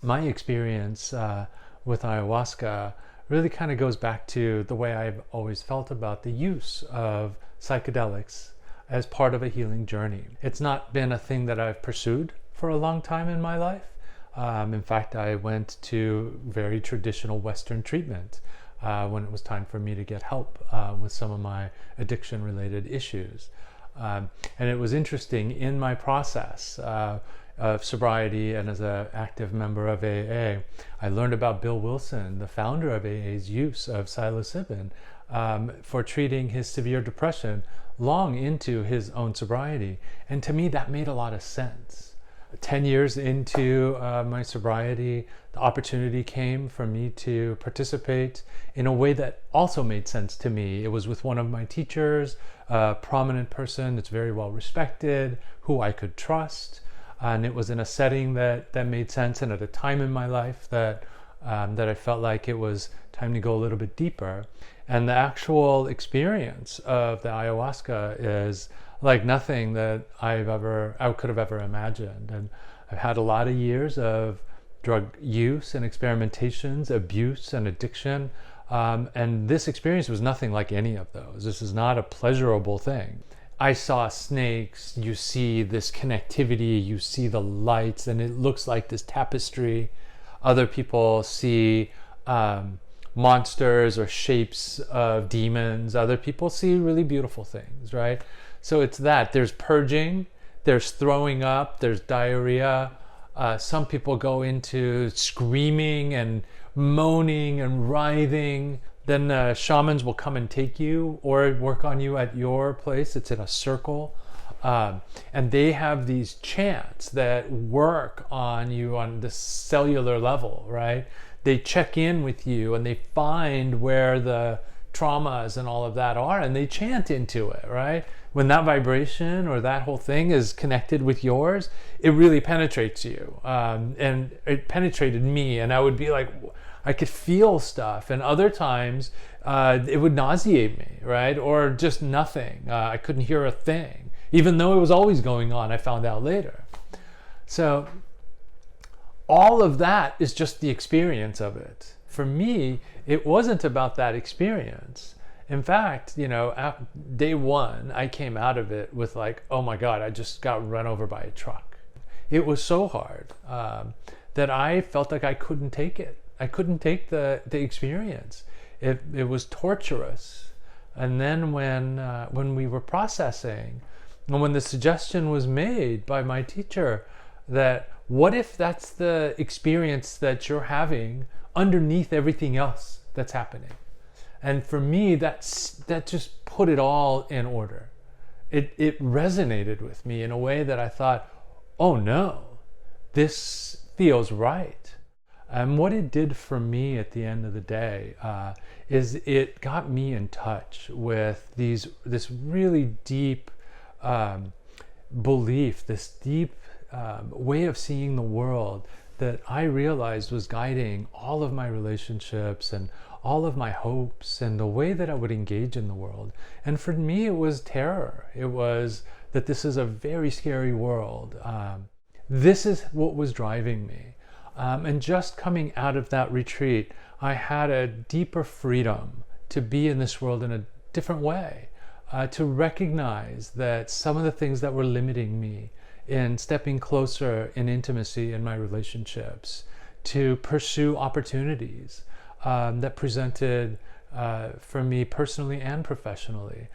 My experience with ayahuasca really kind of goes back to the way I've always felt about the use of psychedelics as part of a healing journey. It's not been a thing that I've pursued for a long time in my life. In fact, I went to very traditional Western treatment when it was time for me to get help with some of my addiction related issues. And it was interesting in my process of sobriety and as an active member of AA, I learned about Bill Wilson, the founder of AA's use of psilocybin for treating his severe depression long into his own sobriety. And to me, that made a lot of sense. 10 years into my sobriety, the opportunity came for me to participate in a way that also made sense to me. It was with one of my teachers, a prominent person that's very well respected, who I could trust. And it was in a setting that made sense and at a time in my life that I felt like it was time to go a little bit deeper. And the actual experience of the ayahuasca is like nothing that I could have ever imagined. And I've had a lot of years of drug use and experimentations, abuse and addiction. And this experience was nothing like any of those. This is not a pleasurable thing. I saw snakes, you see this connectivity, you see the lights, and it looks like this tapestry. Other people see monsters or shapes of demons. Other people see really beautiful things, right? So it's that. There's purging, there's throwing up, there's diarrhea. Some people go into screaming and moaning and writhing. Then shamans will come and take you or work on you at your place. It's in a circle. And they have these chants that work on you on the cellular level, right? They check in with you and they find where the traumas and all of that are and they chant into it, right? When that vibration or that whole thing is connected with yours, it really penetrates you. And it penetrated me, and I would be like, I could feel stuff, and other times it would nauseate me, right? Or just nothing. I couldn't hear a thing, even though it was always going on, I found out later. So all of that is just the experience of it. For me, it wasn't about that experience. In fact, day one, I came out of it with like, oh my God, I just got run over by a truck. It was so hard that I felt like I couldn't take it. I couldn't take the experience. It was torturous. And then when we were processing, and when the suggestion was made by my teacher that what if that's the experience that you're having underneath everything else that's happening? And for me, that just put it all in order. It resonated with me in a way that I thought, oh no, this feels right. And what it did for me at the end of the day is it got me in touch with this really deep belief, this deep way of seeing the world that I realized was guiding all of my relationships and all of my hopes and the way that I would engage in the world. And for me, it was terror. It was that this is a very scary world. This is what was driving me. And just coming out of that retreat, I had a deeper freedom to be in this world in a different way, to recognize that some of the things that were limiting me in stepping closer in intimacy in my relationships, to pursue opportunities that presented for me personally and professionally.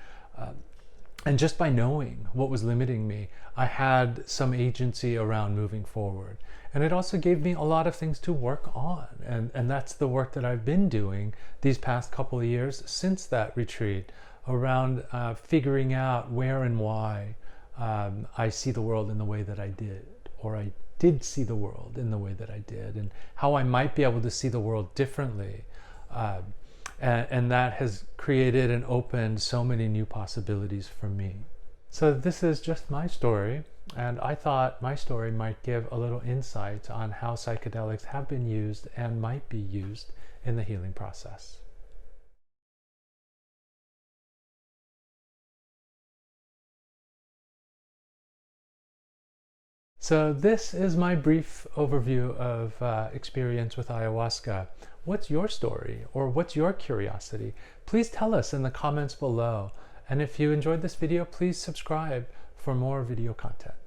And just by knowing what was limiting me, I had some agency around moving forward. And it also gave me a lot of things to work on. And that's the work that I've been doing these past couple of years since that retreat, around figuring out where and why I see the world in the way that I did, or I did see the world in the way that I did, and how I might be able to see the world differently. And that has created and opened so many new possibilities for me. So this is just my story, and I thought my story might give a little insight on how psychedelics have been used and might be used in the healing process. So this is my brief overview of experience with ayahuasca. What's your story, or what's your curiosity? Please tell us in the comments below. And if you enjoyed this video, please subscribe for more video content.